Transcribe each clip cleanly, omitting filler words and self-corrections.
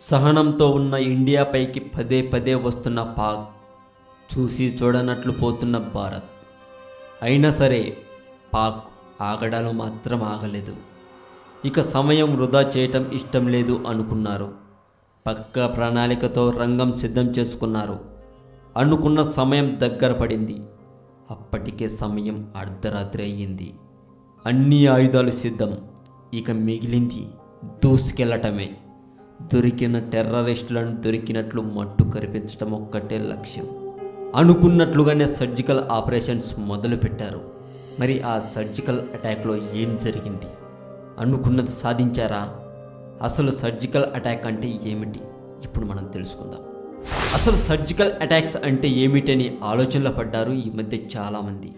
సహనంతో ఉన్న ఇండియాపైకి పదే పదే వస్తున్న పాక్, చూసి చూడనట్లు పోతున్న భారత్. అయినా సరే పాక్ ఆగడాలు మాత్రం ఆగలేదు. ఇక సమయం వృధా చేయటం ఇష్టం లేదు అనుకున్నారు. పక్కా ప్రణాళికతో రంగం సిద్ధం చేసుకున్నారు. అనుకున్న సమయం దగ్గర పడింది. అప్పటికే సమయం అర్ధరాత్రి అయ్యింది. అన్ని ఆయుధాలు సిద్ధం. ఇక మిగిలింది దూసుకెళ్లటమే. దొరికిన టెర్రరిస్టులను దొరికినట్లు మట్టు కరిపించడం ఒక్కటే లక్ష్యం. అనుకున్నట్లుగానే సర్జికల్ ఆపరేషన్స్ మొదలుపెట్టారు. మరి ఆ సర్జికల్ అటాక్లో ఏం జరిగింది? అనుకున్నది సాధించారా? అసలు సర్జికల్ అటాక్ అంటే ఏమిటి? ఇప్పుడు మనం తెలుసుకుందాం. అసలు సర్జికల్ అటాక్స్ అంటే ఏమిటని ఆలోచనలో పడ్డారు ఈ మధ్య చాలామంది.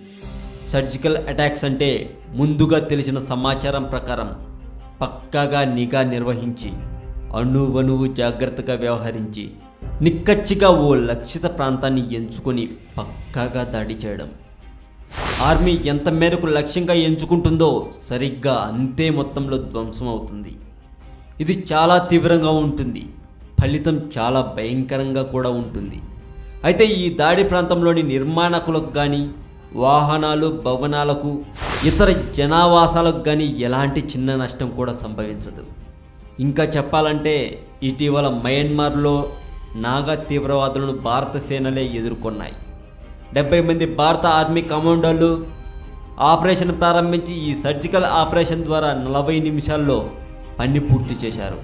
సర్జికల్ అటాక్స్ అంటే ముందుగా తెలిసిన సమాచారం ప్రకారం పక్కాగా నిఘా నిర్వహించి అణువణువు జాగ్రత్తగా వ్యవహరించి నిక్కచ్చిగా ఓ లక్షిత ప్రాంతాన్ని ఎంచుకొని పక్కాగా దాడి చేయడం. ఆర్మీ ఎంత మేరకు లక్ష్యంగా ఎంచుకుంటుందో సరిగ్గా అంతే మొత్తంలో ధ్వంసం అవుతుంది. ఇది చాలా తీవ్రంగా ఉంటుంది. ఫలితం చాలా భయంకరంగా కూడా ఉంటుంది. అయితే ఈ దాడి ప్రాంతంలోని నిర్మాణకులకు కానీ, వాహనాలు, భవనాలకు, ఇతర జనావాసాలకు కానీ ఎలాంటి చిన్న నష్టం కూడా సంభవించదు. ఇంకా చెప్పాలంటే ఇటీవల మయన్మార్లో నాగా తీవ్రవాదులను భారత సేనలే ఎదుర్కొన్నాయి. 70 మంది భారత ఆర్మీ కమాండోలు ఆపరేషన్ ప్రారంభించి ఈ సర్జికల్ ఆపరేషన్ ద్వారా 40 నిమిషాల్లో పని పూర్తి చేశారు.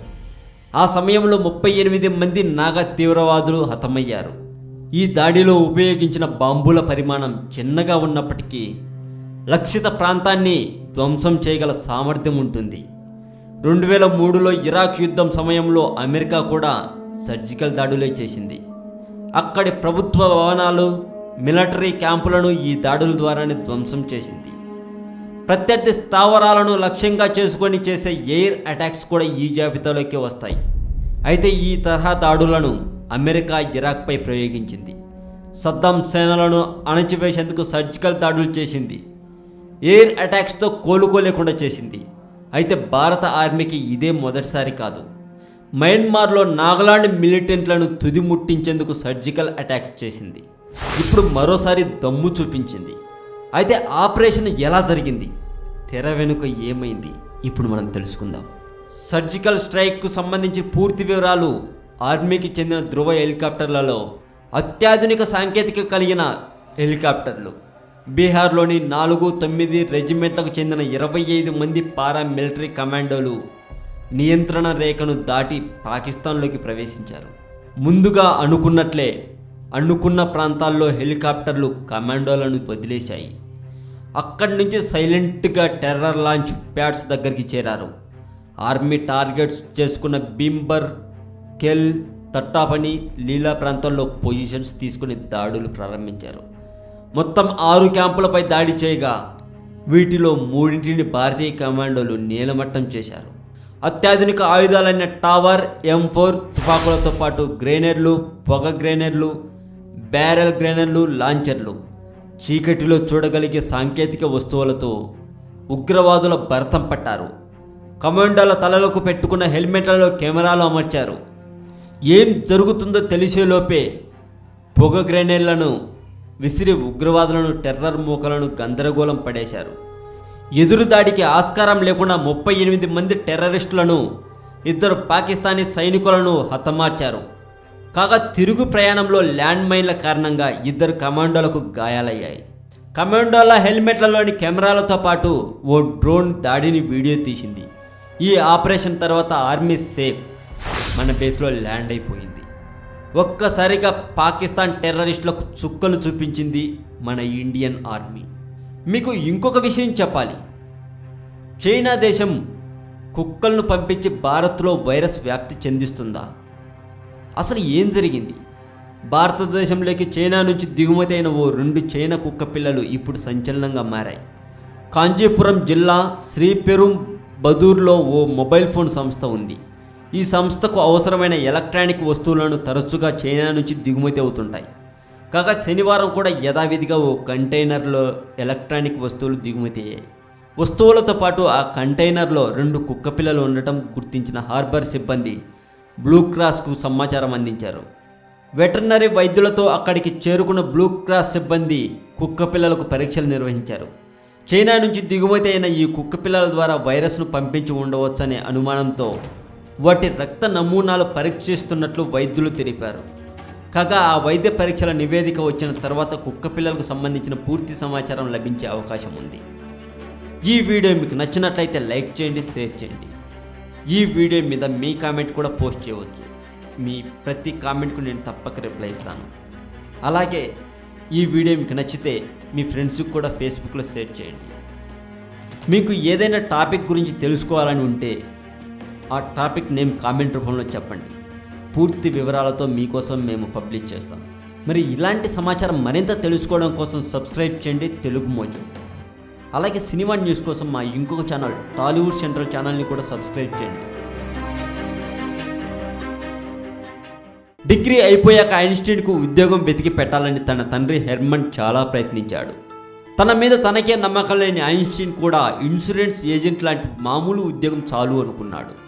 ఆ సమయంలో 38 మంది నాగా తీవ్రవాదులు హతమయ్యారు. ఈ దాడిలో ఉపయోగించిన బాంబుల పరిమాణం చిన్నగా ఉన్నప్పటికీ లక్షిత ప్రాంతాన్ని ధ్వంసం చేయగల సామర్థ్యం ఉంటుంది. 2003లో ఇరాక్ యుద్ధం సమయంలో అమెరికా కూడా సర్జికల్ దాడులే చేసింది. అక్కడి ప్రభుత్వ భవనాలు, మిలిటరీ క్యాంపులను ఈ దాడుల ద్వారానే ధ్వంసం చేసింది. ప్రత్యర్థి స్థావరాలను లక్ష్యంగా చేసుకొని చేసే ఎయిర్ అటాక్స్ కూడా ఈ జాబితాలోకి వస్తాయి. అయితే ఈ తరహా దాడులను అమెరికా ఇరాక్పై ప్రయోగించింది. సద్దాం సేనలను అణచివేసేందుకు సర్జికల్ దాడులు చేసింది. ఎయిర్ అటాక్స్తో కోలుకోలేకుండా చేసింది. అయితే భారత ఆర్మీకి ఇదే మొదటిసారి కాదు. మయన్మార్లో నాగాలాండ్ మిలిటెంట్లను తుది ముట్టించేందుకు సర్జికల్ అటాక్స్ చేసింది. ఇప్పుడు మరోసారి దమ్ము చూపించింది. అయితే ఆపరేషన్ ఎలా జరిగింది? తెర వెనుక ఏమైంది? ఇప్పుడు మనం తెలుసుకుందాం. సర్జికల్ స్ట్రైక్కు సంబంధించి పూర్తి వివరాలు. ఆర్మీకి చెందిన ధృవ హెలికాప్టర్లలో అత్యాధునిక సాంకేతిక కలిగిన హెలికాప్టర్లు. బీహార్లోని 4-9 రెజిమెంట్లకు చెందిన 25 మంది పారామిలిటరీ కమాండోలు నియంత్రణ రేఖను దాటి పాకిస్తాన్లోకి ప్రవేశించారు. ముందుగా అనుకున్నట్లే అనుకున్న ప్రాంతాల్లో హెలికాప్టర్లు కమాండోలను వదిలేశాయి. అక్కడి నుంచి సైలెంట్గా టెర్రర్ లాంచ్ ప్యాడ్స్ దగ్గరికి చేరారు. ఆర్మీ టార్గెట్స్ చేసుకున్న భీంబర్, కెల్, తట్టాపని, లీలా ప్రాంతాల్లో పొజిషన్స్ తీసుకుని దాడులు ప్రారంభించారు. మొత్తం 6 క్యాంపులపై దాడి చేయగా వీటిలో 3 భారతీయ కమాండోలు నేలమట్టం చేశారు. అత్యాధునిక ఆయుధాలైన టవర్, M4 తుపాకులతో పాటు గ్రెనేడ్లు, పొగ గ్రెనేడ్లు, బ్యారెల్ గ్రెనేడ్లు, లాంచర్లు, చీకటిలో చూడగలిగే సాంకేతిక వస్తువులతో ఉగ్రవాదుల భరతం పట్టారు. కమాండోల తలలకు పెట్టుకున్న హెల్మెట్లలో కెమెరాలు అమర్చారు. ఏం జరుగుతుందో తెలిసేలోపే పొగ గ్రెనేడ్లను విసిరి ఉగ్రవాదులను, టెర్రర్ మూకలను గందరగోళం పడేశారు. ఎదురుదాడికి ఆస్కారం లేకుండా 38 మంది టెర్రరిస్టులను, 2 పాకిస్తానీ సైనికులను హతమార్చారు. కాగా తిరుగు ప్రయాణంలో ల్యాండ్ మైన్ల కారణంగా 2 కమాండోలకు గాయాలయ్యాయి. కమాండోల హెల్మెట్లలోని కెమెరాలతో పాటు ఓ డ్రోన్ దాడిని వీడియో తీసింది. ఈ ఆపరేషన్ తర్వాత ఆర్మీ సేఫ్, మన బేస్లో ల్యాండ్ అయిపోయింది. ఒక్కసారిగా పాకిస్తాన్ టెర్రరిస్టులకు చుక్కలు చూపించింది మన ఇండియన్ ఆర్మీ. మీకు ఇంకొక విషయం చెప్పాలి. చైనా దేశం కుక్కలను పంపించి భారత్లో వైరస్ వ్యాప్తి చెందిస్తుందా? అసలు ఏం జరిగింది? భారతదేశంలోకి చైనా నుంచి దిగుమతి అయిన ఓ 2 చైనా కుక్క పిల్లలు ఇప్పుడు సంచలనంగా మారాయి. కాంచీపురం జిల్లా శ్రీపెరుంబదూర్లో ఓ మొబైల్ ఫోన్ సంస్థ ఉంది. ఈ సంస్థకు అవసరమైన ఎలక్ట్రానిక్ వస్తువులను తరచుగా చైనా నుంచి దిగుమతి అవుతుంటాయి. కాగా శనివారం కూడా యథావిధిగా ఓ కంటైనర్లో ఎలక్ట్రానిక్ వస్తువులు దిగుమతి అయ్యాయి. వస్తువులతో పాటు ఆ కంటైనర్లో 2 కుక్కపిల్లలు ఉండటం గుర్తించిన హార్బర్ సిబ్బంది బ్లూ క్రాస్కు సమాచారం అందించారు. వెటర్నరీ వైద్యులతో అక్కడికి చేరుకున్న బ్లూ క్రాస్ సిబ్బంది కుక్క పిల్లలకు పరీక్షలు నిర్వహించారు. చైనా నుంచి దిగుమతి అయిన ఈ కుక్క పిల్లల ద్వారా వైరస్ను పంపించి ఉండవచ్చనే అనుమానంతో వాటి రక్త నమూనాలు పరీక్షిస్తున్నట్లు వైద్యులు తెలిపారు. కాగా ఆ వైద్య పరీక్షల నివేదిక వచ్చిన తర్వాత కుక్క పిల్లలకు సంబంధించిన పూర్తి సమాచారం లభించే అవకాశం ఉంది. ఈ వీడియో మీకు నచ్చినట్లయితే లైక్ చేయండి, షేర్ చేయండి. ఈ వీడియో మీద మీ కామెంట్ కూడా పోస్ట్ చేయవచ్చు. మీ ప్రతి కామెంట్కు నేను తప్పక రిప్లై ఇస్తాను. అలాగే ఈ వీడియో మీకు నచ్చితే మీ ఫ్రెండ్స్కి కూడా ఫేస్బుక్లో షేర్ చేయండి. మీకు ఏదైనా టాపిక్ గురించి తెలుసుకోవాలని ఉంటే ఆ టాపిక్ నేమ్ కామెంట్ రూపంలో చెప్పండి. పూర్తి వివరాలతో మీకోసం మేము పబ్లిష్ చేస్తాం. మరి ఇలాంటి సమాచారం మరింత తెలుసుకోవడం కోసం సబ్స్క్రైబ్ చేయండి తెలుగు మోజో. అలాగే సినిమా న్యూస్ కోసం మా ఇంకొక ఛానల్ టాలీవుడ్ సెంట్రల్ ఛానల్ని కూడా సబ్స్క్రైబ్ చేయండి. డిగ్రీ అయిపోయాక ఐన్స్టీన్కు ఉద్యోగం వెతికి పెట్టాలని తన తండ్రి హెర్మన్ చాలా ప్రయత్నించాడు. తన మీద తనకే నమ్మకం లేని ఐన్స్టీన్ కూడా ఇన్సూరెన్స్ ఏజెంట్ లాంటి మామూలు ఉద్యోగం చాలు అనుకున్నాడు.